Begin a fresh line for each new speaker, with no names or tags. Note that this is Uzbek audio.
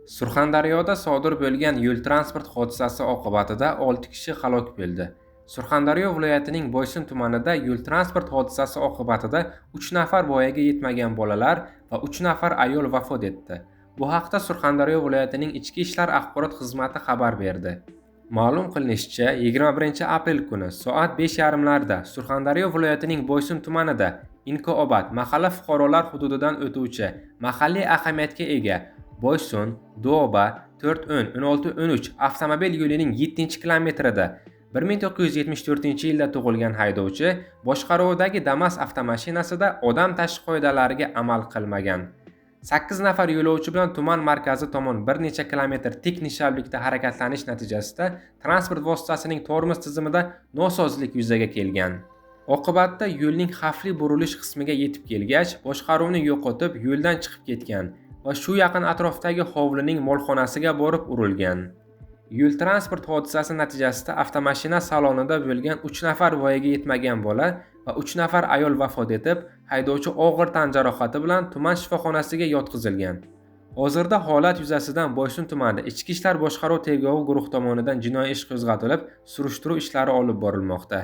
Surxondaryoda sodir bo'lgan yo'l transport hodisasi oqibatida 6 kishi halok bo'ldi. Surxondaryo viloyatining Boysun tumanida yo'l transport hodisasi oqibatida 3 nafar voyaga yetmagan bolalar va 3 nafar ayol vafot etdi. Bu haqda Surxondaryo viloyatining Ichki ishlar axborot xizmati xabar berdi. Ma'lum qilinishicha, 21-aprel kuni soat 5:30larda Surxondaryo viloyatining Boysun tumanida Inkoobat mahalla fuqarolar hududidan o'tuvchi mahalliy ahamiyatga ega Boysun, Do'ba 410-16-13 avtomobil yo'lining 7-kilometrida 1974-yilda tug'ilgan haydovchi boshqaruvidagi Damas avtomashinasida odam tashish qoidalariga amal qilmagan. 8 nafar yo'lovchi bilan tuman markazi tomon bir necha kilometr tik nishavlikda harakatlanish natijasida transport vositasining tormoz tizimida nosozlik yuzaga kelgan. Oqibatda yo'lning xavfli burilish qismiga yetib kelgach, boshqaruvni yo'qotib, yo'ldan chiqib ketgan va shu yaqin atrofdagi hovlining molxonasiga borib urilgan. Yo'l transport hodisasi natijasida avtomashina salonida bo'lgan 3 nafar voyaga yetmagan bola va 3 nafar ayol vafot etib, haydovchi og'ir tan jarohati bilan tuman shifoxonasiga yotqizilgan. Hozirda holat yuzasidan Boysun tumani Ichki ishlar boshqaruv tergovi guruhi tomonidan jinoiy ish qo'zg'atilib, surishtiruv ishlari olib borilmoqda.